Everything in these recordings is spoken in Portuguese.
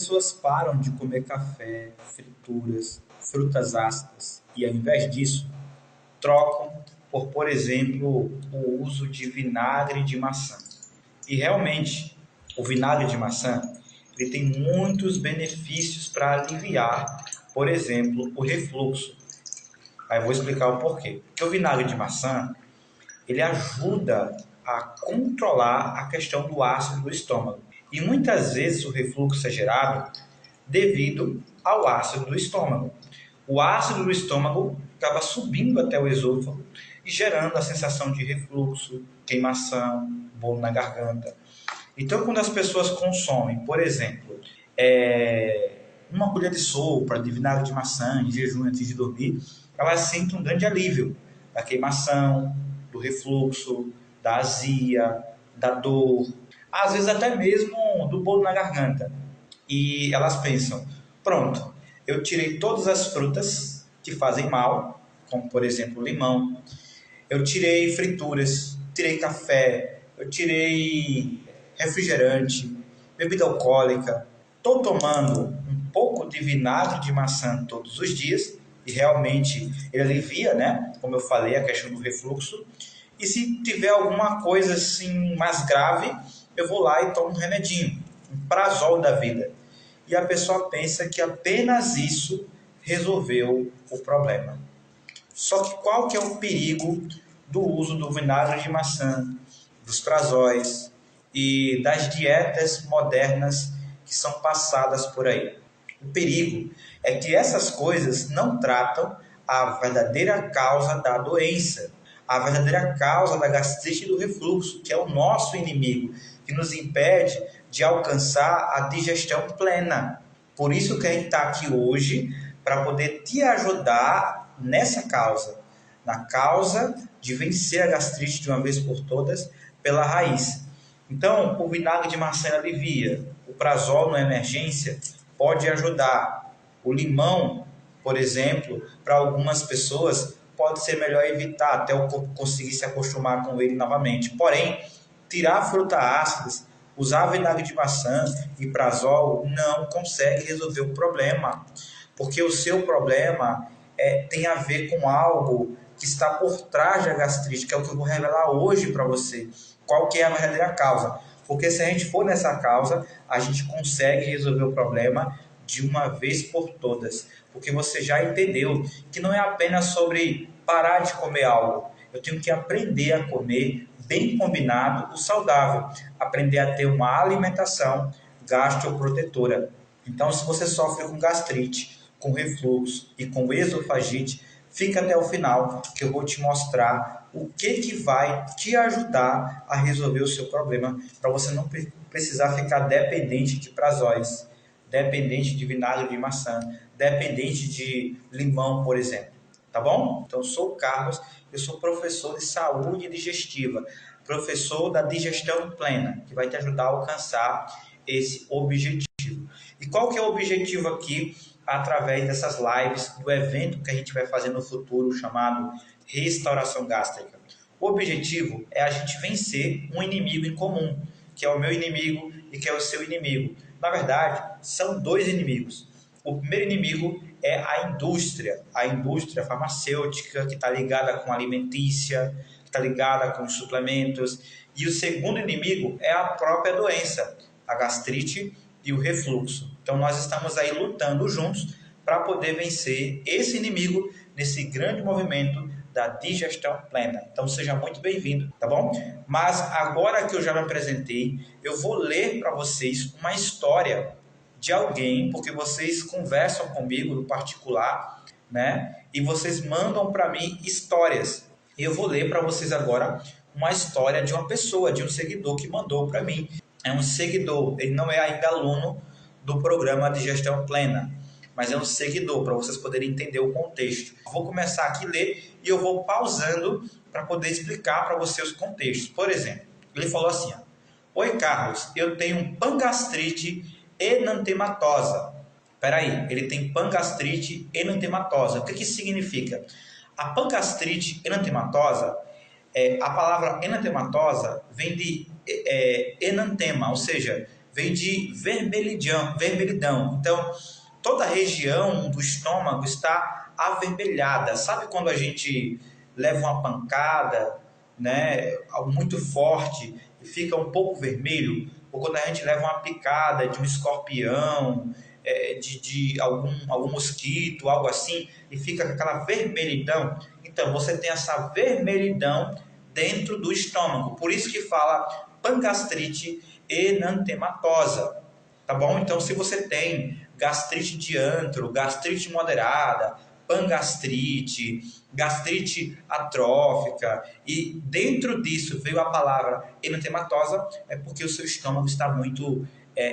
Pessoas param de comer café, frituras, frutas ácidas e, ao invés disso, trocam por exemplo, o uso de vinagre de maçã. E realmente, o vinagre de maçã ele tem muitos benefícios para aliviar, por exemplo, o refluxo. Aí eu vou explicar o porquê. Porque o vinagre de maçã ele ajuda a controlar a questão do ácido do estômago. E muitas vezes o refluxo é gerado devido ao ácido do estômago. O ácido do estômago acaba subindo até o esôfago e gerando a sensação de refluxo, queimação, bolo na garganta. Então, quando as pessoas consomem, por exemplo, uma colher de sopa de vinagre de maçã em jejum antes de dormir, elas sentem um grande alívio da queimação, do refluxo, da azia, da dor, às vezes até mesmo do bolo na garganta. E elas pensam: pronto, eu tirei todas as frutas que fazem mal, como por exemplo o limão, eu tirei frituras, tirei café, eu tirei refrigerante, bebida alcoólica, estou tomando um pouco de vinagre de maçã todos os dias e realmente ele alivia, né? Como eu falei, a questão do refluxo. E se tiver alguma coisa assim mais grave, eu vou lá e tomo um remedinho, um prazol da vida. E a pessoa pensa que apenas isso resolveu o problema. Só que qual que é o perigo do uso do vinagre de maçã, dos prazóis e das dietas modernas que são passadas por aí? O perigo é que essas coisas não tratam a verdadeira causa da doença, a verdadeira causa da gastrite e do refluxo, que é o nosso inimigo, que nos impede de alcançar a digestão plena. Por isso que a gente está aqui hoje, para poder te ajudar nessa causa, na causa de vencer a gastrite de uma vez por todas pela raiz. Então, o vinagre de maçã alivia, o prazol na emergência pode ajudar, o limão, por exemplo, para algumas pessoas pode ser melhor evitar até o corpo conseguir se acostumar com ele novamente. Porém, tirar frutas ácidas, usar vinagre de maçã e prazol não consegue resolver o problema, porque o seu problema tem a ver com algo que está por trás da gastrite, que é o que eu vou revelar hoje para você. Qual que é a verdadeira causa? Porque se a gente for nessa causa, a gente consegue resolver o problema de uma vez por todas. Porque você já entendeu que não é apenas sobre parar de comer algo. Eu tenho que aprender a comer bem combinado o saudável. Aprender a ter uma alimentação gastroprotetora. Então, se você sofre com gastrite, com refluxo e com esofagite, fica até o final que eu vou te mostrar o que vai te ajudar a resolver o seu problema para você não precisar ficar dependente de prazóis, dependente de vinagre de maçã, dependente de limão, por exemplo. Tá bom? Então, eu sou o Carlos, eu sou professor de saúde digestiva, professor da digestão plena, que vai te ajudar a alcançar esse objetivo. E qual que é o objetivo aqui através dessas lives do evento que a gente vai fazer no futuro chamado Restauração Gástrica? O objetivo é a gente vencer um inimigo em comum, que é o meu inimigo e que é o seu inimigo. Na verdade, são dois inimigos. O primeiro inimigo é a indústria farmacêutica, que está ligada com a alimentícia, que está ligada com os suplementos. E o segundo inimigo é a própria doença, a gastrite e o refluxo. Então, nós estamos aí lutando juntos para poder vencer esse inimigo nesse grande movimento da digestão plena. Então, seja muito bem-vindo, tá bom? Mas agora que eu já me apresentei, eu vou ler para vocês uma história de alguém, porque vocês conversam comigo no particular, né? E vocês mandam para mim histórias. E eu vou ler para vocês agora uma história de uma pessoa, de um seguidor que mandou para mim. É um seguidor, ele não é ainda aluno do programa de gestão plena, mas é um seguidor, para vocês poderem entender o contexto. Eu vou começar aqui a ler e eu vou pausando para poder explicar para vocês os contextos. Por exemplo, ele falou assim: oi Carlos, eu tenho pangastrite enantematosa. Peraí, ele tem pangastrite enantematosa. O que isso significa? A pangastrite enantematosa, a palavra enantematosa vem de enantema, ou seja, vem de vermelhidão. Então, toda a região do estômago está avermelhada. Sabe quando a gente leva uma pancada, né, algo muito forte e fica um pouco vermelho? Ou quando a gente leva uma picada de um escorpião, de algum mosquito, algo assim, e fica com aquela vermelhidão? Então, você tem essa vermelhidão dentro do estômago. Por isso que fala pangastrite enantematosa, tá bom? Então, se você tem gastrite de antro, gastrite moderada, pangastrite, gastrite atrófica, e dentro disso veio a palavra enantematosa, é porque o seu estômago está muito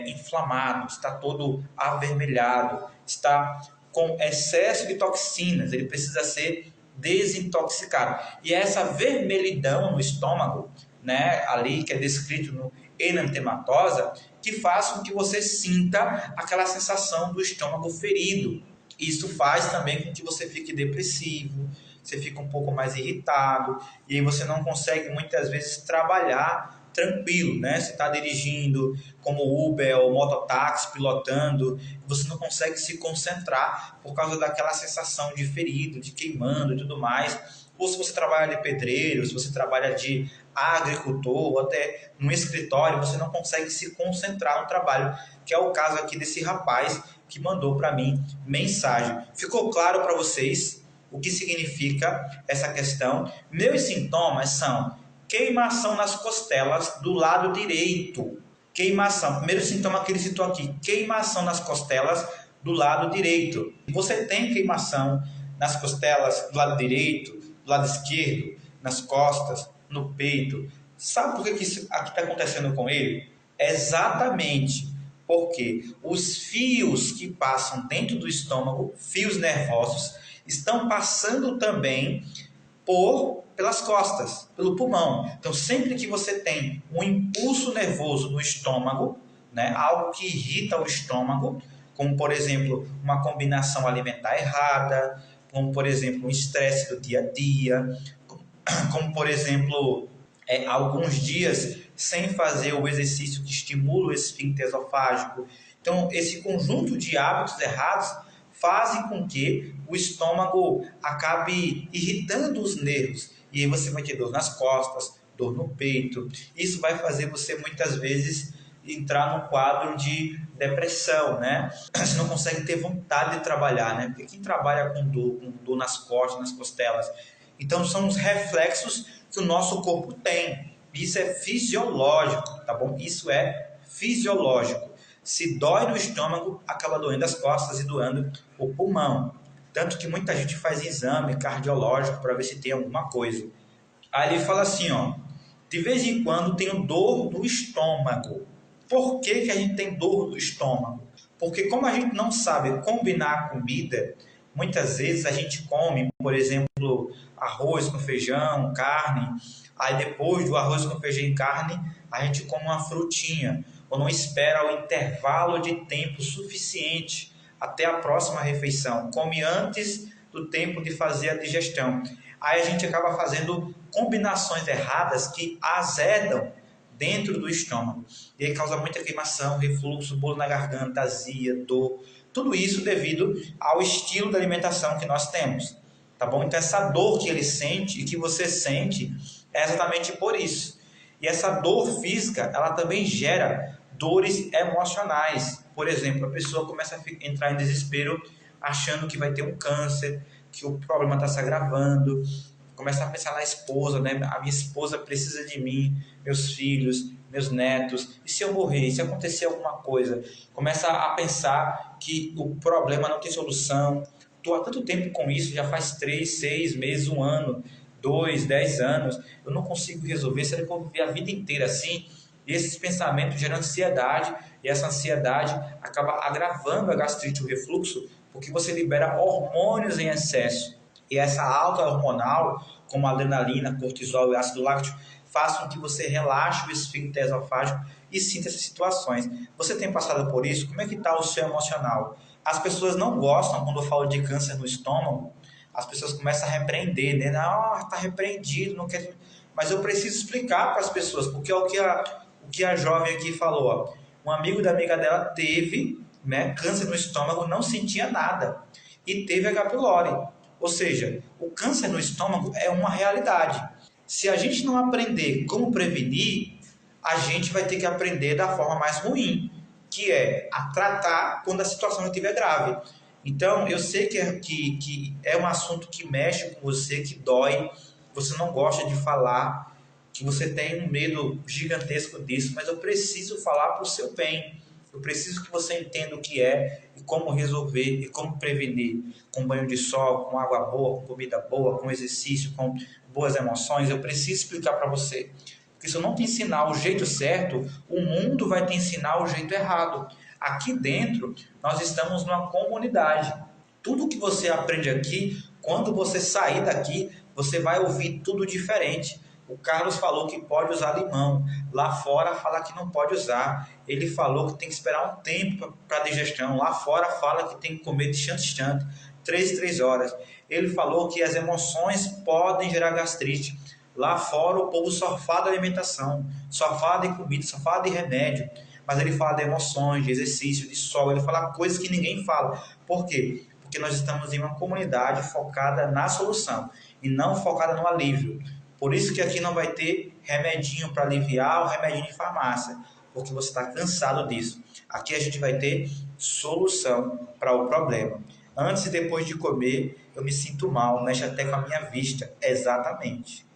inflamado, está todo avermelhado, está com excesso de toxinas, ele precisa ser desintoxicado. E essa vermelhidão no estômago, né, ali que é descrito no enantematosa, que faz com que você sinta aquela sensação do estômago ferido. Isso faz também com que você fique depressivo, você fica um pouco mais irritado, e aí você não consegue muitas vezes trabalhar tranquilo, né? Você está dirigindo como Uber ou mototáxi, pilotando, você não consegue se concentrar por causa daquela sensação de ferido, de queimando e tudo mais. Ou se você trabalha de pedreiro, se você trabalha de agricultor, ou até no escritório, você não consegue se concentrar no trabalho, que é o caso aqui desse rapaz que mandou para mim mensagem. Ficou claro para vocês o que significa essa questão? Meus sintomas são queimação nas costelas do lado direito. Queimação, primeiro sintoma que ele citou aqui, queimação nas costelas do lado direito. Você tem queimação nas costelas do lado direito, do lado esquerdo, nas costas, no peito. Sabe por que isso aqui está acontecendo com ele? Exatamente porque os fios que passam dentro do estômago, fios nervosos, estão passando também pelas costas, pelo pulmão. Então, sempre que você tem um impulso nervoso no estômago, né, algo que irrita o estômago, como, por exemplo, uma combinação alimentar errada, como, por exemplo, um estresse do dia a dia, como por exemplo, alguns dias sem fazer o exercício que estimula o esfíncter esofágico. Então, esse conjunto de hábitos errados fazem com que o estômago acabe irritando os nervos. E aí você vai ter dor nas costas, dor no peito. Isso vai fazer você, muitas vezes, entrar num quadro de depressão, né? Você não consegue ter vontade de trabalhar, né? Porque quem trabalha com dor nas costas, nas costelas. Então, são os reflexos que o nosso corpo tem. Isso é fisiológico, tá bom? Isso é fisiológico. Se dói no estômago, acaba doendo as costas e doendo o pulmão. Tanto que muita gente faz exame cardiológico para ver se tem alguma coisa. Aí ele fala assim, ó, de vez em quando tenho dor no estômago. Por que a gente tem dor no estômago? Porque como a gente não sabe combinar a comida, muitas vezes a gente come, por exemplo, arroz com feijão, carne, aí depois do arroz com feijão e carne, a gente come uma frutinha, ou não espera o intervalo de tempo suficiente até a próxima refeição, come antes do tempo de fazer a digestão. Aí a gente acaba fazendo combinações erradas que azedam dentro do estômago. E aí causa muita queimação, refluxo, bolo na garganta, azia, dor. Tudo isso devido ao estilo de alimentação que nós temos. Tá bom? Então essa dor que ele sente e que você sente é exatamente por isso. E essa dor física, ela também gera dores emocionais. Por exemplo, a pessoa começa a entrar em desespero achando que vai ter um câncer, que o problema está se agravando, começa a pensar na esposa, né? A minha esposa precisa de mim, meus filhos, meus netos, e se eu morrer, e se acontecer alguma coisa? Começa a pensar que o problema não tem solução. Estou há tanto tempo com isso, já faz 3, 6 meses, 1 ano, 2, 10 anos, eu não consigo resolver, será que eu vou viver a vida inteira assim? E esses pensamentos geram ansiedade, e essa ansiedade acaba agravando a gastrite, o refluxo, porque você libera hormônios em excesso. E essa alta hormonal, como adrenalina, cortisol e ácido láctico, faz com que você relaxe o esfíncter esofágico e sinta essas situações. Você tem passado por isso? Como é que está o seu emocional? As pessoas não gostam quando eu falo de câncer no estômago. As pessoas começam a repreender, né? Não, está repreendido, não quer... Mas eu preciso explicar para as pessoas, porque é o que a jovem aqui falou. Ó. Um amigo da amiga dela teve, né, câncer no estômago, não sentia nada e teve H. pylori. Ou seja, o câncer no estômago é uma realidade. Se a gente não aprender como prevenir, a gente vai ter que aprender da forma mais ruim, que é a tratar quando a situação já estiver grave. Então, eu sei que é um assunto que mexe com você, que dói, você não gosta de falar, que você tem um medo gigantesco disso, mas eu preciso falar para o seu bem. Eu preciso que você entenda o que é e como resolver e como prevenir. Com banho de sol, com água boa, com comida boa, com exercício, com boas emoções. Eu preciso explicar para você. Porque se eu não te ensinar o jeito certo, o mundo vai te ensinar o jeito errado. Aqui dentro, nós estamos numa comunidade. Tudo que você aprende aqui, quando você sair daqui, você vai ouvir tudo diferente. O Carlos falou que pode usar limão. Lá fora fala que não pode usar. Ele falou que tem que esperar um tempo para a digestão. Lá fora fala que tem que comer de instante em instante, 3 horas. Ele falou que as emoções podem gerar gastrite. Lá fora o povo só fala de alimentação, só fala de comida, só fala de remédio. Mas ele fala de emoções, de exercício, de sol. Ele fala coisas que ninguém fala. Por quê? Porque nós estamos em uma comunidade focada na solução e não focada no alívio. Por isso que aqui não vai ter remedinho para aliviar ou remedinho de farmácia, porque você está cansado disso. Aqui a gente vai ter solução para o problema. Antes e depois de comer, eu me sinto mal, mexe até com a minha vista. Exatamente,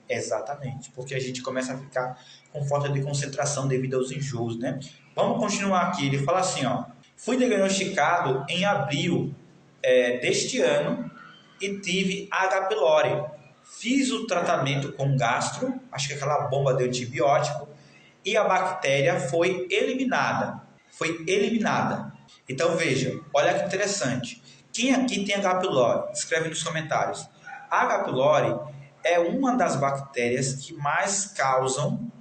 porque a gente começa a ficar com falta de concentração devido aos enjoos, né? Vamos continuar aqui. Ele fala assim, ó: fui diagnosticado em abril deste ano e tive H. pylori. Fiz o tratamento com gastro, acho que aquela bomba de antibiótico, e a bactéria foi eliminada. Então veja, olha que interessante. Quem aqui tem H. pylori? Escreve nos comentários. H. pylori é uma das bactérias que mais causam.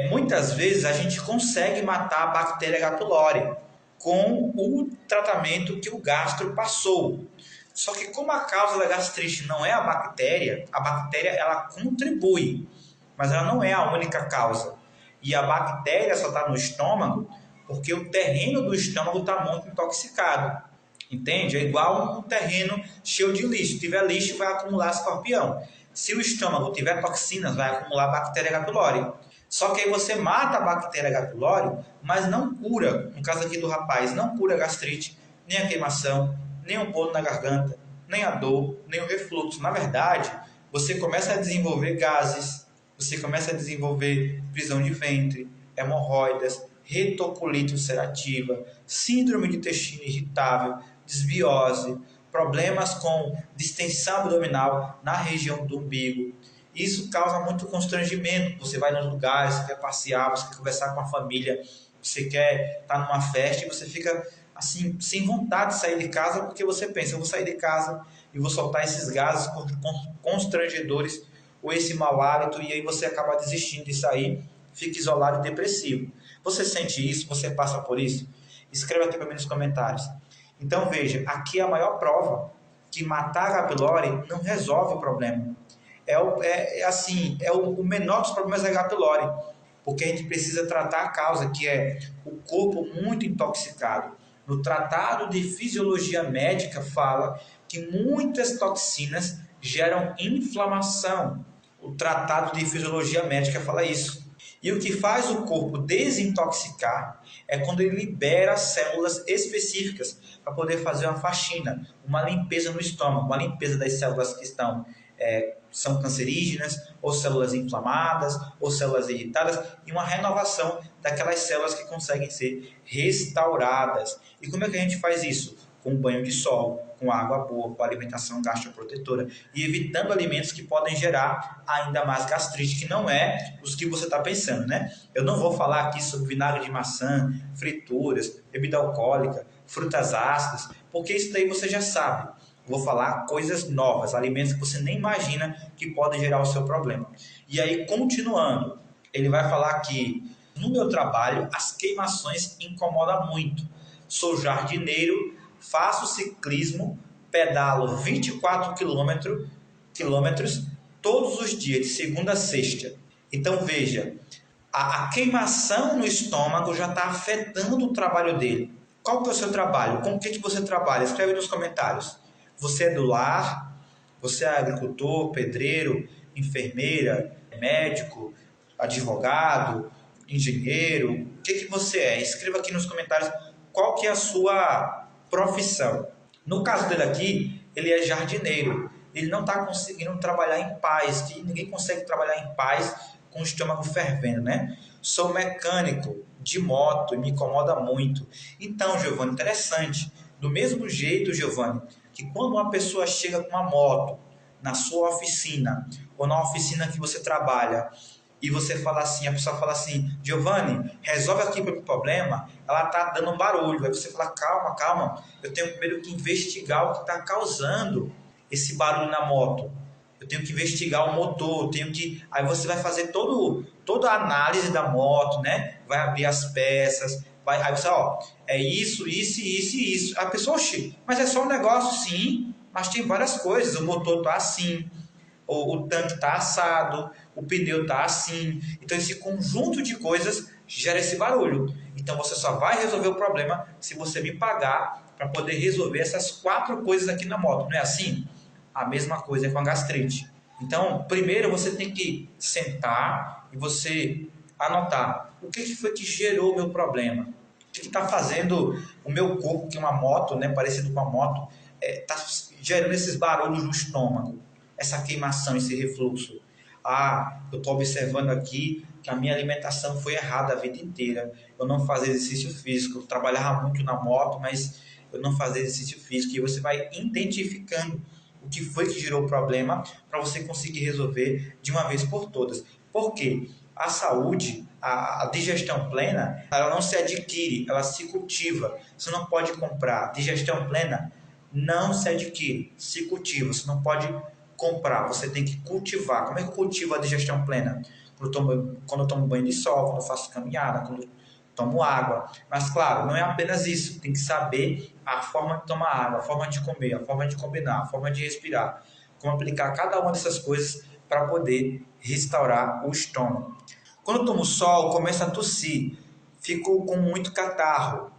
Muitas vezes a gente consegue matar a bactéria H. pylori com o tratamento que o gastro passou. Só que como a causa da gastrite não é a bactéria ela contribui, mas ela não é a única causa. E a bactéria só está no estômago porque o terreno do estômago está muito intoxicado. Entende? É igual um terreno cheio de lixo. Se tiver lixo, vai acumular escorpião. Se o estômago tiver toxinas, vai acumular bactéria H. pylori. Só que aí você mata a bactéria H. pylori, mas não cura. No caso aqui do rapaz, não cura a gastrite, nem a queimação, nem o bolo na garganta, nem a dor, nem o refluxo. Na verdade, você começa a desenvolver gases, você começa a desenvolver prisão de ventre, hemorroidas, retocolite ulcerativa, síndrome de intestino irritável, desbiose, problemas com distensão abdominal na região do umbigo. Isso causa muito constrangimento. Você vai nos lugares, você quer passear, você quer conversar com a família, você quer estar numa festa e você fica assim, sem vontade de sair de casa, porque você pensa, eu vou sair de casa e vou soltar esses gases constrangedores ou esse mau hálito, e aí você acaba desistindo de sair, fica isolado e depressivo. Você sente isso? Você passa por isso? Escreva aqui para mim nos comentários. Então veja, aqui é a maior prova que matar H. pylori não resolve o problema. O menor dos problemas é H. pylori, porque a gente precisa tratar a causa, que é o corpo muito intoxicado. No Tratado de Fisiologia Médica fala que muitas toxinas geram inflamação. O Tratado de Fisiologia Médica fala isso. E o que faz o corpo desintoxicar é quando ele libera células específicas para poder fazer uma faxina, uma limpeza no estômago, uma limpeza das células que são cancerígenas, ou células inflamadas, ou células irritadas, e uma renovação daquelas células que conseguem ser restauradas. E como é que a gente faz isso? Com banho de sol, com água boa, com alimentação gastroprotetora e evitando alimentos que podem gerar ainda mais gastrite, que não é os que você está pensando, né? Eu não vou falar aqui sobre vinagre de maçã, frituras, bebida alcoólica, frutas ácidas, porque isso daí você já sabe. Vou falar coisas novas, alimentos que você nem imagina que podem gerar o seu problema. E aí, continuando, ele vai falar que no meu trabalho as queimações incomodam muito. Sou jardineiro, faço ciclismo, pedalo 24 quilômetros todos os dias, de segunda a sexta. Então veja, A queimação no estômago já está afetando o trabalho dele. Qual que é o seu trabalho? Com o que você trabalha? Escreve nos comentários. Você é do lar? Você é agricultor, pedreiro, enfermeira, médico, advogado, engenheiro? O que você é? Escreva aqui nos comentários qual que é a sua profissão. No caso dele aqui, ele é jardineiro. Ele não está conseguindo trabalhar em paz. Que ninguém consegue trabalhar em paz com o estômago fervendo, né? Sou mecânico de moto e me incomoda muito. Então, Giovanni, interessante. Do mesmo jeito, Giovanni, que quando uma pessoa chega com uma moto na sua oficina ou na oficina que você trabalha e você fala assim, a pessoa fala assim, Giovanni, resolve aqui o problema, ela está dando um barulho. Aí você fala, calma, calma, eu tenho primeiro que investigar o que está causando esse barulho na moto. Eu tenho que investigar o motor, eu tenho que... Aí você vai fazer toda a análise da moto, né? Vai abrir as peças, aí você, ó, é isso, isso, isso e isso. A pessoa, oxi, mas é só um negócio, sim, mas tem várias coisas. O motor tá assim, o tanque tá assado, o pneu tá assim. Então esse conjunto de coisas gera esse barulho. Então você só vai resolver o problema se você me pagar para poder resolver essas 4 coisas aqui na moto. Não é assim? A mesma coisa é com a gastrite. Então, primeiro você tem que sentar e você anotar o que foi que gerou o meu problema. O que está fazendo o meu corpo, que é uma moto, né, parecido com uma moto, está gerando esses barulhos no estômago, essa queimação, esse refluxo. Ah, eu estou observando aqui que a minha alimentação foi errada a vida inteira. Eu não fazia exercício físico, eu trabalhava muito na moto, mas eu não fazia exercício físico. E você vai identificando o que foi que gerou o problema para você conseguir resolver de uma vez por todas. Por quê? A saúde, a digestão plena, ela não se adquire, ela se cultiva. Você não pode comprar. Digestão plena não se adquire, se cultiva. Você não pode comprar, você tem que cultivar. Como é que eu cultivo a digestão plena? Quando eu tomo banho de sol, quando eu faço caminhada, quando eu tomo água. Mas, claro, não é apenas isso. Tem que saber a forma de tomar água, a forma de comer, a forma de combinar, a forma de respirar. Como aplicar cada uma dessas coisas para poder restaurar o estômago. Quando eu tomo sol, começo a tossir. Fico com muito catarro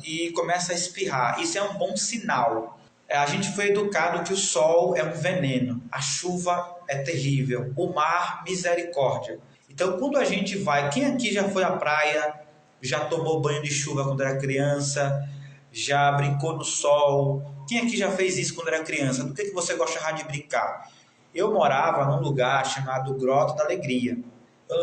e começo a espirrar. Isso é um bom sinal. A gente foi educado que o sol é um veneno, a chuva é terrível, o mar, misericórdia. Então, quando a gente vai, quem aqui já foi à praia, já tomou banho de chuva quando era criança, já brincou no sol? Quem aqui já fez isso quando era criança? Do que você gostava de brincar? Eu morava num lugar chamado Grota da Alegria.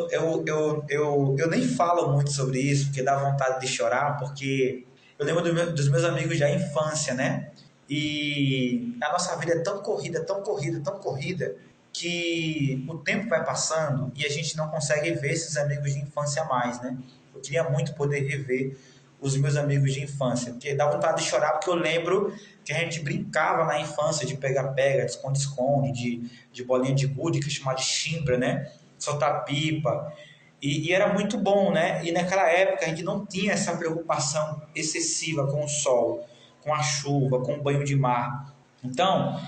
Eu nem falo muito sobre isso, porque dá vontade de chorar, porque eu lembro dos meus amigos da infância, né? E a nossa vida é tão corrida, tão corrida, tão corrida, que o tempo vai passando e a gente não consegue ver esses amigos de infância mais, né? Eu queria muito poder rever os meus amigos de infância, porque dá vontade de chorar, porque eu lembro que a gente brincava na infância de pega-pega, de esconde-esconde, de bolinha de gude, que é chamada de chimbra, né? Soltar pipa. E era muito bom, né? E naquela época a gente não tinha essa preocupação excessiva com o sol, com a chuva, com o banho de mar. Então,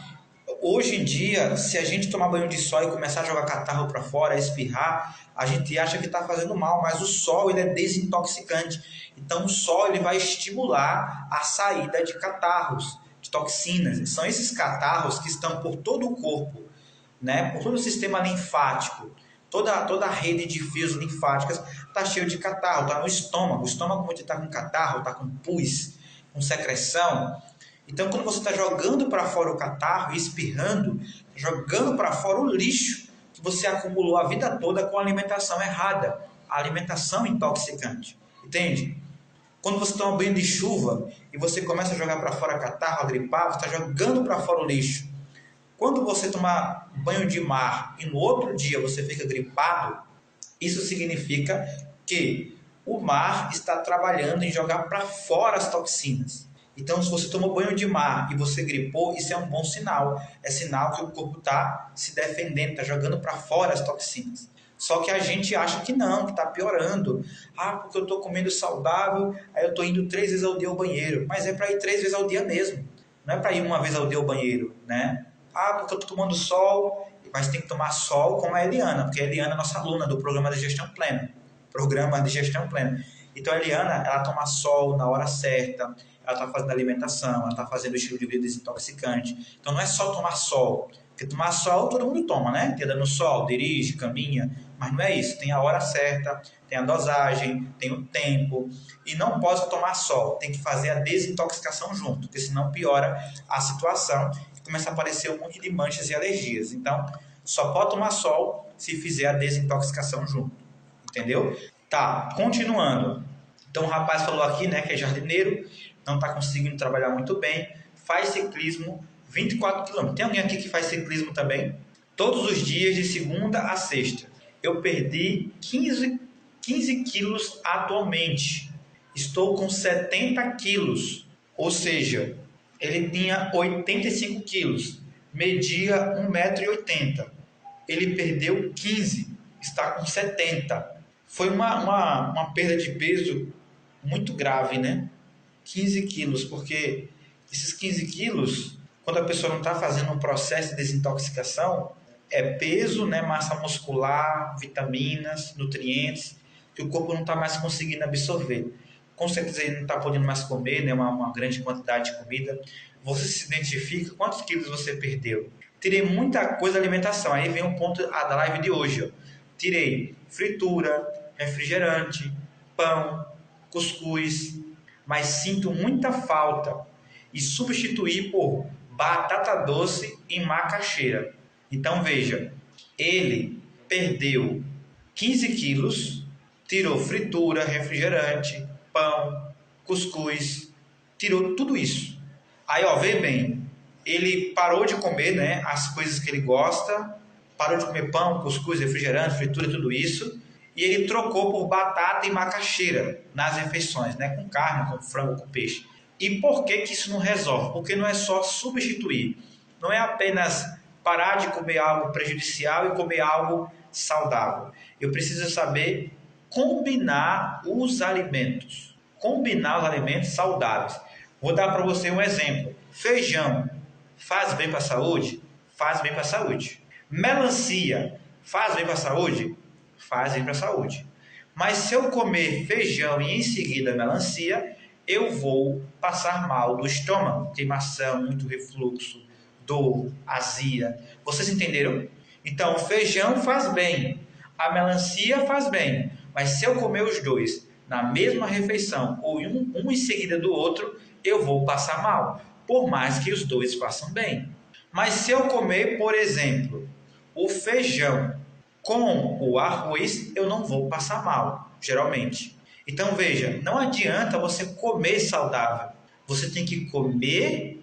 hoje em dia, se a gente tomar banho de sol e começar a jogar catarro para fora, a espirrar, a gente acha que está fazendo mal, mas o sol ele é desintoxicante. Então, o sol ele vai estimular a saída de catarros, de toxinas. São esses catarros que estão por todo o corpo, né? Por todo o sistema linfático. Toda a rede de fios linfáticas está cheio de catarro, está no estômago. O estômago, quando está com catarro, está com pus, com secreção. Então, quando você está jogando para fora o catarro e espirrando, jogando para fora o lixo que você acumulou a vida toda com a alimentação errada, a alimentação intoxicante. Entende? Quando você toma banho de chuva e você começa a jogar para fora catarro, a gripar, você está jogando para fora o lixo. Quando você tomar banho de mar e no outro dia você fica gripado, isso significa que o mar está trabalhando em jogar para fora as toxinas. Então, se você tomou banho de mar e você gripou, isso é um bom sinal. É sinal que o corpo está se defendendo, está jogando para fora as toxinas. Só que a gente acha que não, que está piorando. Ah, porque eu estou comendo saudável, aí eu estou indo 3 vezes ao dia ao banheiro. Mas é para ir 3 vezes ao dia mesmo. Não é para ir uma vez ao dia ao banheiro, né? Ah, porque eu estou tomando sol. mas tem que tomar sol como a Eliana, porque a Eliana é nossa aluna do programa de gestão plena. Programa de gestão plena. Então a Eliana, ela toma sol na hora certa, ela está fazendo alimentação, ela está fazendo estilo de vida desintoxicante. Então não é só tomar sol, porque tomar sol todo mundo toma, né? Anda no sol, dirige, caminha, mas não é isso. Tem a hora certa, tem a dosagem, tem o tempo. E não pode tomar sol, tem que fazer a desintoxicação junto, porque senão piora a situação e começa a aparecer um monte de manchas e alergias. Então, só pode tomar sol se fizer a desintoxicação junto. Entendeu? Tá, continuando. Então o rapaz falou aqui, né, que é jardineiro, não está conseguindo trabalhar muito bem, faz ciclismo 24 km. Tem alguém aqui que faz ciclismo também? Todos os dias, de segunda a sexta. Eu perdi 15 quilos atualmente. Estou com 70 quilos. Ou seja, ele tinha 85 quilos. Media 1,80 m. Ele perdeu 15, está com 70. Foi uma perda de peso muito grave, né? 15 quilos, porque esses 15 quilos, quando a pessoa não está fazendo um processo de desintoxicação, é peso, né? Massa muscular, vitaminas, nutrientes, que o corpo não está mais conseguindo absorver. Com certeza ele não está podendo mais comer, né? Uma grande quantidade de comida. Você se identifica, quantos quilos você perdeu? Tirei muita coisa da alimentação. Aí vem o ponto da live de hoje, ó. Tirei fritura, refrigerante, pão, cuscuz, mas sinto muita falta e substituí por batata doce e macaxeira. Então veja, ele perdeu 15 quilos, tirou fritura, refrigerante, pão, cuscuz, tirou tudo isso. Aí, ó, vê bem, ele parou de comer, né, as coisas que ele gosta, parou de comer pão, cuscuz, refrigerante, fritura, tudo isso, e ele trocou por batata e macaxeira nas refeições, né, com carne, com frango, com peixe. E por que isso não resolve? Porque não é só substituir, não é apenas parar de comer algo prejudicial e comer algo saudável. Eu preciso saber combinar os alimentos saudáveis. Vou dar para você um exemplo. Feijão faz bem para a saúde? Faz bem para a saúde. Melancia faz bem para a saúde? Faz bem para a saúde. Mas se eu comer feijão e em seguida melancia, eu vou passar mal do estômago, queimação, muito refluxo, dor, azia. Vocês entenderam? Então, o feijão faz bem, a melancia faz bem, mas se eu comer os dois na mesma refeição ou um em seguida do outro, eu vou passar mal, por mais que os dois façam bem. Mas se eu comer, por exemplo, o feijão com o arroz, eu não vou passar mal, geralmente. Então veja, não adianta você comer saudável, você tem que comer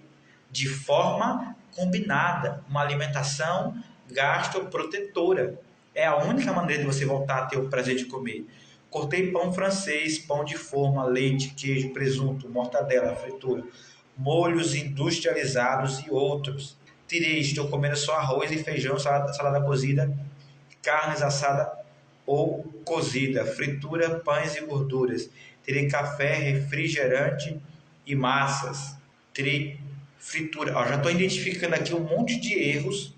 de forma combinada, uma alimentação gastroprotetora. É a única maneira de você voltar a ter o prazer de comer. Cortei pão francês, pão de forma, leite, queijo, presunto, mortadela, fritura, molhos industrializados e outros. Tirei, estou comendo só arroz e feijão, salada cozida, carnes assada ou cozida, fritura, pães e gorduras. Tirei café, refrigerante e massas. Tirei fritura. Ó, já estou identificando aqui um monte de erros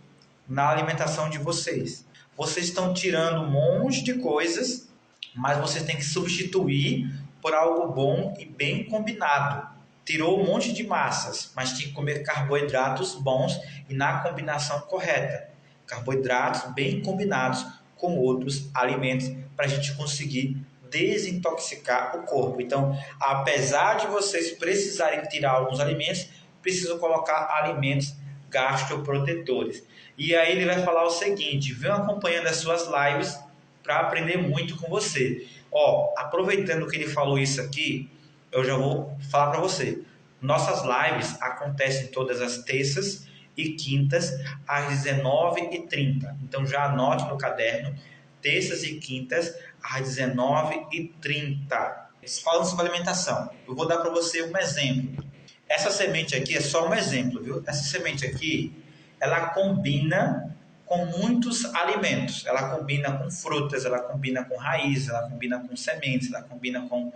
na alimentação de vocês. Vocês estão tirando um monte de coisas, mas vocês têm que substituir por algo bom e bem combinado. Tirou um monte de massas, mas tem que comer carboidratos bons e na combinação correta. Carboidratos bem combinados com outros alimentos para a gente conseguir desintoxicar o corpo. Então, apesar de vocês precisarem tirar alguns alimentos, precisam colocar alimentos gastroprotetores. E aí ele vai falar o seguinte: venham acompanhando as suas lives para aprender muito com você. Ó, aproveitando que ele falou isso aqui, eu já vou falar para você. Nossas lives acontecem todas as terças e quintas às 19h30. Então já anote no caderno, terças e quintas às 19h30. Falando sobre alimentação, eu vou dar para você um exemplo. Essa semente aqui é só um exemplo, viu? Essa semente aqui, ela combina com muitos alimentos. Ela combina com frutas, ela combina com raízes, ela combina com sementes, ela combina com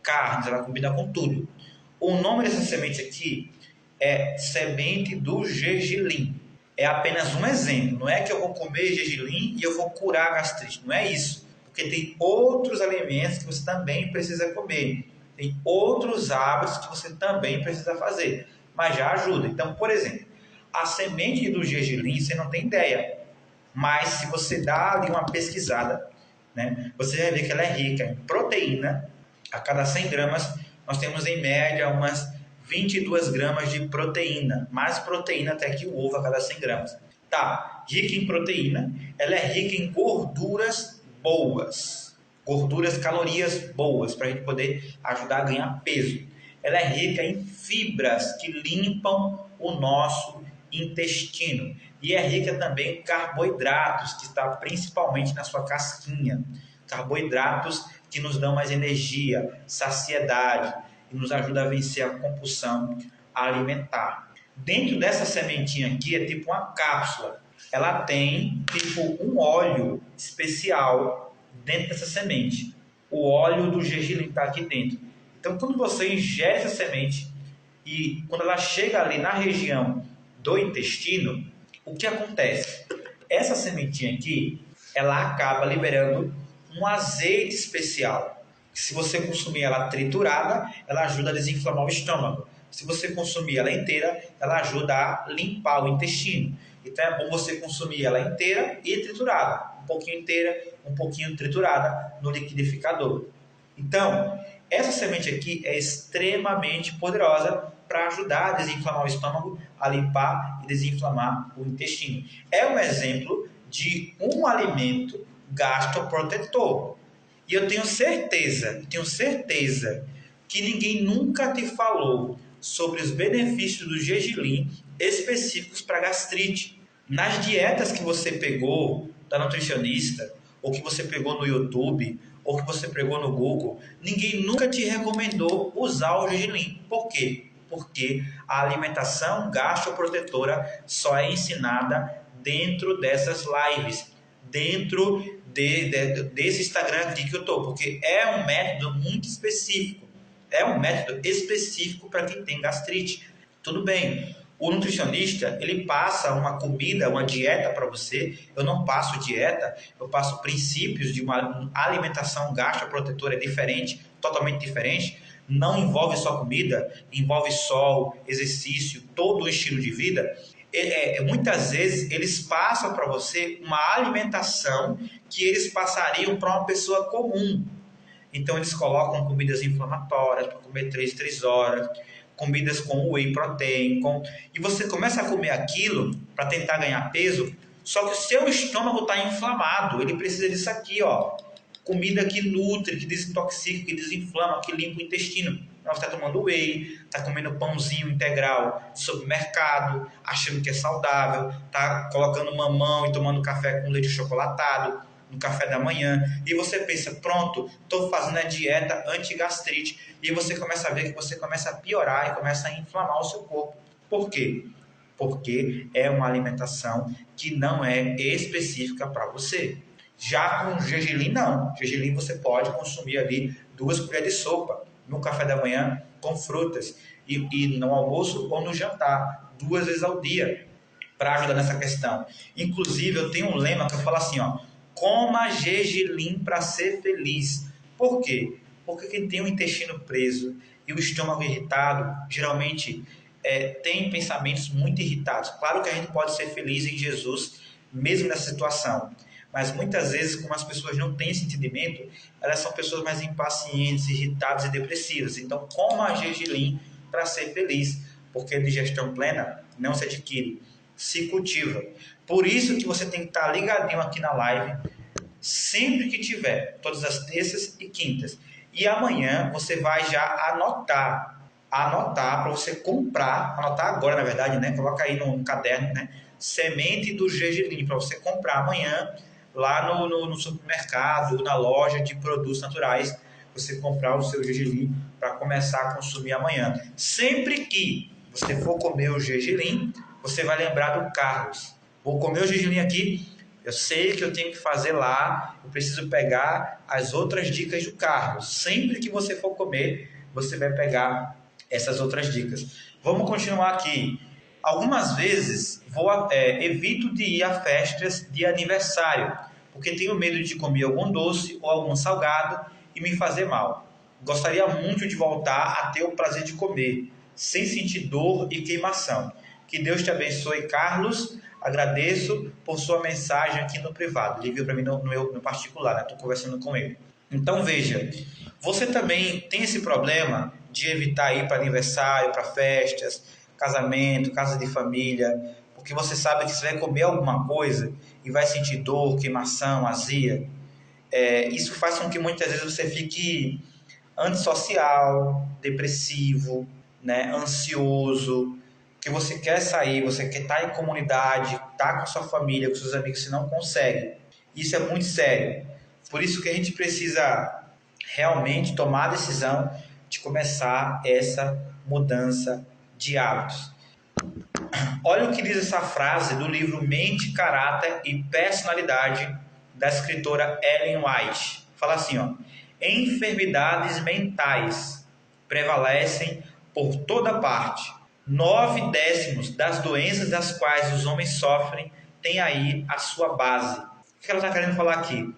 carnes, ela combina com tudo. O nome dessa semente aqui é semente do gergelim. é apenas um exemplo. Não é que eu vou comer gergelim e eu vou curar a gastrite. Não é isso. Porque tem outros alimentos que você também precisa comer. Tem outros hábitos que você também precisa fazer. Mas já ajuda. Então, por exemplo, a semente do gergelim, você não tem ideia. Mas se você dá ali uma pesquisada, né, você vai ver que ela é rica em proteína. A cada 100 gramas, nós temos em média umas 22 gramas de proteína. Mais proteína até que o ovo a cada 100 gramas. Tá, rica em proteína, ela é rica em gorduras boas. Gorduras, calorias boas, para a gente poder ajudar a ganhar peso. Ela é rica em fibras que limpam o nosso intestino. E é rica também em carboidratos, que está principalmente na sua casquinha. Carboidratos que nos dão mais energia, saciedade e nos ajuda a vencer a compulsão alimentar. Dentro dessa sementinha aqui é tipo uma cápsula. Ela tem tipo um óleo especial dentro dessa semente. O óleo do gergelim está aqui dentro. Então, quando você ingere essa semente e quando ela chega ali na região do intestino, o que acontece? Essa sementinha aqui, ela acaba liberando um azeite especial. Se você consumir ela triturada, ela ajuda a desinflamar o estômago. Se você consumir ela inteira, ela ajuda a limpar o intestino. Então é bom você consumir ela inteira e triturada. Um pouquinho inteira, um pouquinho triturada no liquidificador. Então, essa semente aqui é extremamente poderosa para ajudar a desinflamar o estômago, a limpar e desinflamar o intestino. É um exemplo de um alimento gastroprotetor. E eu tenho certeza que ninguém nunca te falou sobre os benefícios do gergelim específicos para gastrite. Nas dietas que você pegou da nutricionista, ou que você pegou no YouTube, ou que você pegou no Google, ninguém nunca te recomendou usar o gergelim. Por quê? Porque a alimentação gastroprotetora só é ensinada dentro dessas lives, dentro desse Instagram aqui que eu estou, porque é um método muito específico. É um método específico para quem tem gastrite. Tudo bem, o nutricionista, ele passa uma comida, uma dieta para você. Eu não passo dieta, eu passo princípios de uma alimentação gastroprotetora diferente, totalmente diferente. Não envolve só comida, envolve sol, exercício, todo o estilo de vida. Muitas vezes eles passam para você uma alimentação que eles passariam para uma pessoa comum. Então eles colocam comidas inflamatórias para comer 3 horas, comidas com whey protein, e você começa a comer aquilo para tentar ganhar peso, só que o seu estômago está inflamado, ele precisa disso aqui, ó. Comida que nutre, que desintoxica, que desinflama, que limpa o intestino. Você está tomando whey, está comendo pãozinho integral de supermercado, achando que é saudável, está colocando mamão e tomando café com leite chocolatado no café da manhã, e você pensa, pronto, estou fazendo a dieta anti-gastrite, e você começa a ver que você começa a piorar e começa a inflamar o seu corpo. Por quê? Porque é uma alimentação que não é específica para você. Já com gergelim, não. Gergelim você pode consumir ali 2 colheres de sopa no café da manhã com frutas, e no almoço ou no jantar, 2 vezes ao dia, para ajudar nessa questão. Inclusive, eu tenho um lema que eu falo assim, ó, coma gergelim para ser feliz. Por quê? Porque quem tem o intestino preso e o estômago irritado, geralmente tem pensamentos muito irritados. Claro que a gente pode ser feliz em Jesus, mesmo nessa situação. Mas muitas vezes, como as pessoas não têm esse entendimento, elas são pessoas mais impacientes, irritadas e depressivas. Então, coma gergelim para ser feliz, porque a digestão plena não se adquire, se cultiva. Por isso que você tem que estar ligadinho aqui na live, sempre que tiver, todas as terças e quintas. E amanhã você vai já anotar para você comprar, anotar agora na verdade, né? Coloca aí no caderno, né? Semente do gergelim, para você comprar amanhã lá no supermercado, na loja de produtos naturais, você comprar o seu gergelim para começar a consumir amanhã. Sempre que você for comer o gergelim, você vai lembrar do Carlos. Vou comer o gergelim aqui, eu sei que eu tenho que fazer lá, eu preciso pegar as outras dicas do Carlos. Sempre que você for comer, você vai pegar essas outras dicas. Vamos continuar aqui. Algumas vezes evito de ir a festas de aniversário, porque tenho medo de comer algum doce ou algum salgado e me fazer mal. Gostaria muito de voltar a ter o prazer de comer, sem sentir dor e queimação. Que Deus te abençoe, Carlos. Agradeço por sua mensagem aqui no privado. Ele enviou para mim no particular, né? Estou conversando com ele. Então veja, você também tem esse problema de evitar ir para aniversário, para festas, casamento, casa de família, porque você sabe que você vai comer alguma coisa e vai sentir dor, queimação, azia. Isso faz com que muitas vezes você fique antissocial, depressivo, né, ansioso, que você quer sair, você quer estar em comunidade, estar com a sua família, com seus amigos, você não consegue. Isso é muito sério. Por isso que a gente precisa realmente tomar a decisão de começar essa mudança de hábitos. Olha o que diz essa frase do livro Mente, Caráter e Personalidade, da escritora Ellen White. Fala assim, ó: enfermidades mentais prevalecem por toda parte. 9/10 das doenças das quais os homens sofrem tem aí a sua base. O que ela está querendo falar aqui?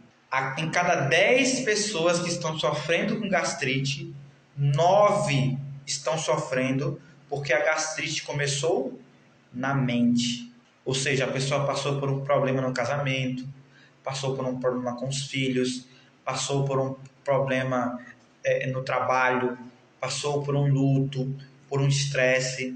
Em cada 10 pessoas que estão sofrendo com gastrite, 9 estão sofrendo porque a gastrite começou na mente. Ou seja, a pessoa passou por um problema no casamento, passou por um problema com os filhos, passou por um problema no trabalho, passou por um luto, por um estresse,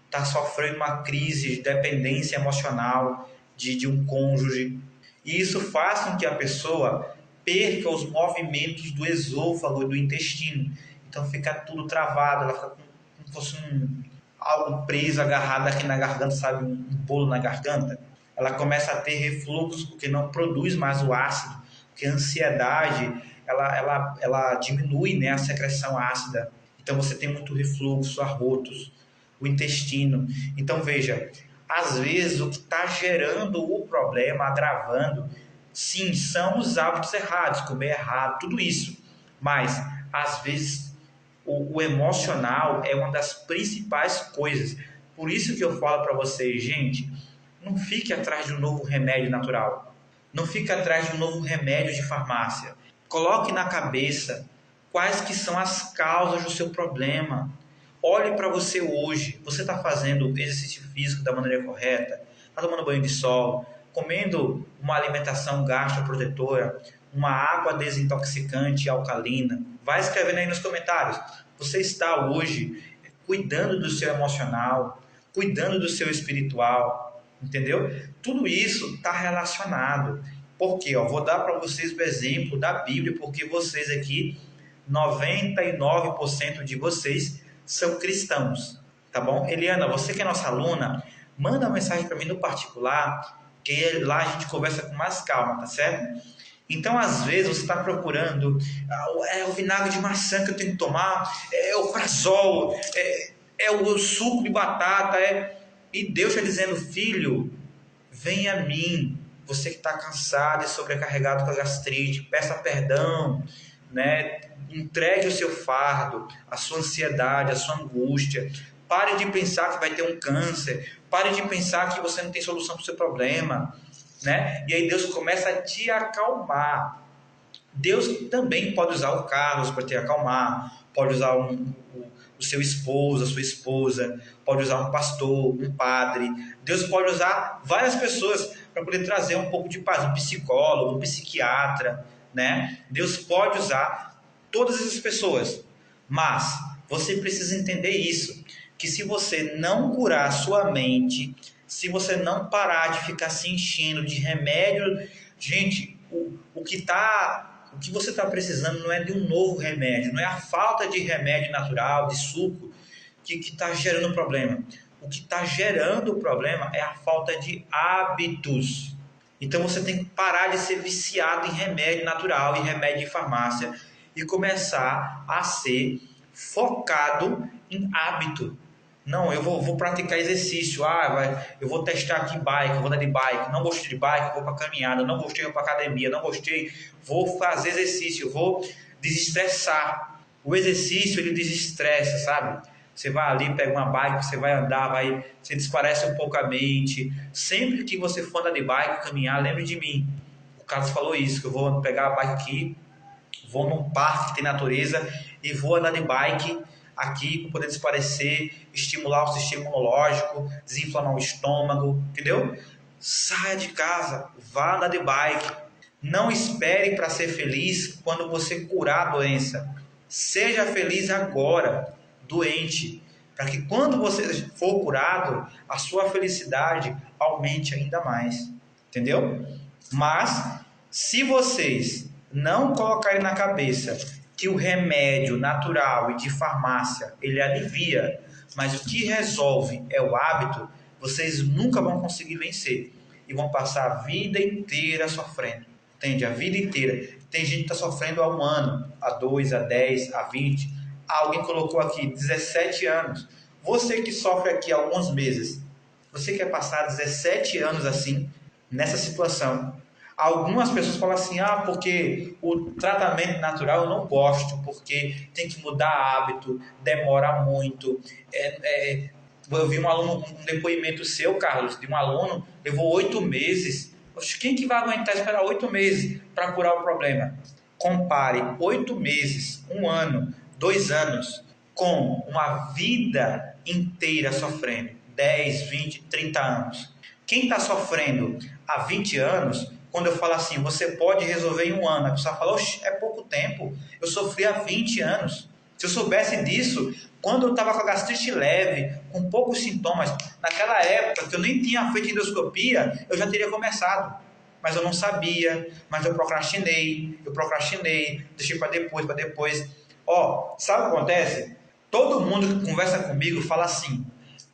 está sofrendo uma crise de dependência emocional de um cônjuge. E isso faz com que a pessoa perca os movimentos do esôfago e do intestino. Então fica tudo travado, ela fica como se fosse algo preso, agarrado aqui na garganta, sabe, um bolo na garganta. Ela começa a ter refluxo, porque não produz mais o ácido, porque a ansiedade, ela diminui, né, a secreção ácida. Então você tem muito refluxo, arrotos, o intestino. Então veja, às vezes o que está gerando o problema, agravando, sim, são os hábitos errados, comer errado, tudo isso. Mas às vezes o emocional é uma das principais coisas. Por isso que eu falo para vocês, gente, não fique atrás de um novo remédio natural. Não fique atrás de um novo remédio de farmácia. Coloque na cabeça quais que são as causas do seu problema. Olhe para você hoje. Você está fazendo exercício físico da maneira correta? Está tomando banho de sol? Comendo uma alimentação gastroprotetora? Uma água desintoxicante e alcalina? Vai escrevendo aí nos comentários. Você está hoje cuidando do seu emocional, cuidando do seu espiritual, entendeu? Tudo isso está relacionado. Por quê? Vou dar para vocês o exemplo da Bíblia, porque vocês aqui, 99% de vocês são cristãos, tá bom? Eliana, você que é nossa aluna, manda uma mensagem para mim no particular, que lá a gente conversa com mais calma, tá certo? Então, às vezes, você está procurando o vinagre de maçã que eu tenho que tomar, o prazol, o suco de batata, e Deus está dizendo, filho, venha a mim, você que está cansado e sobrecarregado com a gastrite, peça perdão, né? Entregue o seu fardo, a sua ansiedade, a sua angústia. Pare de pensar que vai ter um câncer, pare de pensar que você não tem solução para o seu problema, né? E aí Deus começa a te acalmar. Deus também pode usar o Carlos para te acalmar, pode usar o seu esposo, a sua esposa, pode usar um pastor, um padre. Deus pode usar várias pessoas para poder trazer um pouco de paz, um psicólogo, um psiquiatra, né? Deus pode usar todas essas pessoas, mas você precisa entender isso, que se você não curar a sua mente, se você não parar de ficar se enchendo de remédio, gente, o que você está precisando não é de um novo remédio, não é a falta de remédio natural, de suco, que está gerando o problema. O que está gerando o problema é a falta de hábitos. Então você tem que parar de ser viciado em remédio natural e remédio de farmácia e começar a ser focado em hábito. Não, eu vou praticar exercício. Eu vou testar aqui bike, eu vou andar de bike. Não gostei de bike, vou para caminhada. Não gostei, vou para academia. Não gostei, vou fazer exercício. Vou desestressar. O exercício, ele desestressa, sabe? Você vai ali, pega uma bike, você vai andar, você desparece um pouco a mente. Sempre que você for andar de bike, caminhar, lembre de mim. O Carlos falou isso, que eu vou pegar a bike aqui, vou num parque que tem natureza e vou andar de bike aqui para poder desaparecer, estimular o sistema imunológico, desinflamar o estômago, entendeu? Saia de casa, vá andar de bike. Não espere para ser feliz quando você curar a doença. Seja feliz agora, doente, para que quando você for curado, a sua felicidade aumente ainda mais. Entendeu? Mas, se vocês não colocarem na cabeça que o remédio natural e de farmácia, ele alivia, mas o que resolve é o hábito, vocês nunca vão conseguir vencer. E vão passar a vida inteira sofrendo. Entende? A vida inteira. Tem gente que está sofrendo há 1 ano, há 2, há 10, há 20. Alguém colocou aqui 17 anos. Você que sofre aqui há alguns meses, você quer passar 17 anos assim, nessa situação? Algumas pessoas falam assim, porque o tratamento natural eu não gosto, porque tem que mudar hábito, demora muito. Eu vi um depoimento seu, Carlos, de um aluno, levou 8 meses. Poxa, quem que vai aguentar esperar 8 meses para curar o problema? Compare 8 meses, 1 ano, 2 anos, com uma vida inteira sofrendo, 10, 20, 30 anos. Quem está sofrendo há 20 anos, quando eu falo assim, você pode resolver em 1 ano, a pessoa fala, é pouco tempo, eu sofri há 20 anos. Se eu soubesse disso, quando eu estava com a gastrite leve, com poucos sintomas, naquela época que eu nem tinha feito endoscopia, eu já teria começado. Mas eu não sabia, mas eu procrastinei, deixei para depois. Sabe o que acontece? Todo mundo que conversa comigo fala assim,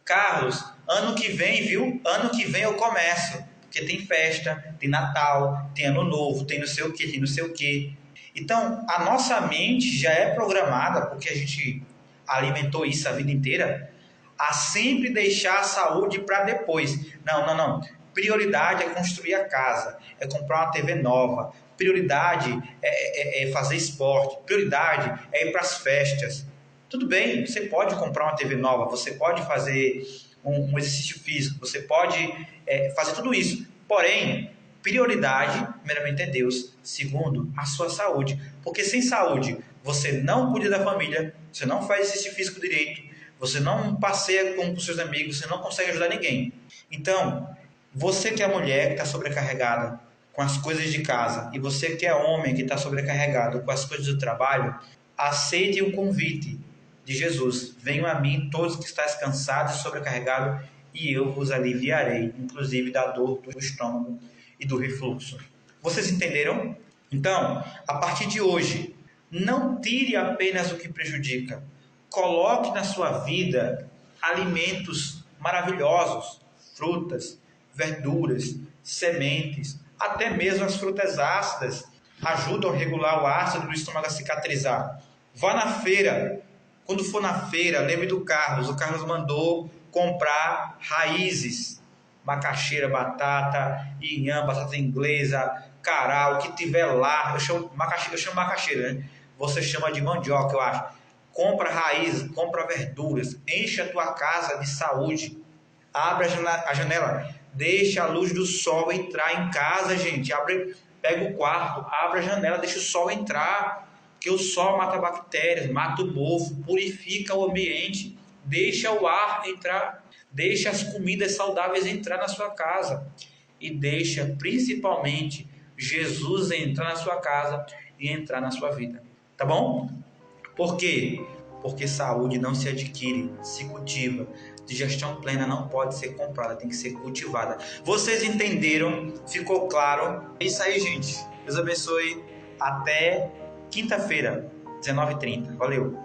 Carlos, ano que vem, viu? Ano que vem eu começo. Porque tem festa, tem Natal, tem Ano Novo, tem não sei o que. Então, a nossa mente já é programada, porque a gente alimentou isso a vida inteira, a sempre deixar a saúde para depois. Não. Prioridade é construir a casa, é comprar uma TV nova. Prioridade é fazer esporte. Prioridade é ir para as festas. Tudo bem, você pode comprar uma TV nova, você pode fazer um exercício físico, você pode fazer tudo isso. Porém, prioridade, primeiramente, é Deus. Segundo, a sua saúde. Porque sem saúde, você não cuida da família, você não faz exercício físico direito, você não passeia com os seus amigos, você não consegue ajudar ninguém. Então, você que é mulher que está sobrecarregada com as coisas de casa e você que é homem que está sobrecarregado com as coisas do trabalho, aceite o convite de Jesus. Venham a mim todos que estáis cansados e sobrecarregados e eu vos aliviarei, inclusive da dor do estômago e do refluxo. Vocês entenderam? Então, a partir de hoje, não tire apenas o que prejudica. Coloque na sua vida alimentos maravilhosos, frutas, verduras, sementes, até mesmo as frutas ácidas ajudam a regular o ácido do estômago a cicatrizar. Vá na feira. Quando for na feira, lembre do Carlos. O Carlos mandou comprar raízes, macaxeira, batata, inhã, batata inglesa, cará, o que tiver lá. Eu chamo macaxeira, né? Você chama de mandioca, eu acho. Compra raízes, compra verduras, enche a tua casa de saúde. Abre a janela, deixa a luz do sol entrar em casa, gente. Pega o quarto, abre a janela, deixa o sol entrar. Porque o sol mata bactérias, mata o mofo, purifica o ambiente. Deixa o ar entrar, deixa as comidas saudáveis entrar na sua casa. E deixa, principalmente, Jesus entrar na sua casa e entrar na sua vida. Tá bom? Por quê? Porque saúde não se adquire, se cultiva. Digestão plena não pode ser comprada, tem que ser cultivada. Vocês entenderam? Ficou claro? É isso aí, gente. Deus abençoe. Até quinta-feira, 19h30. Valeu!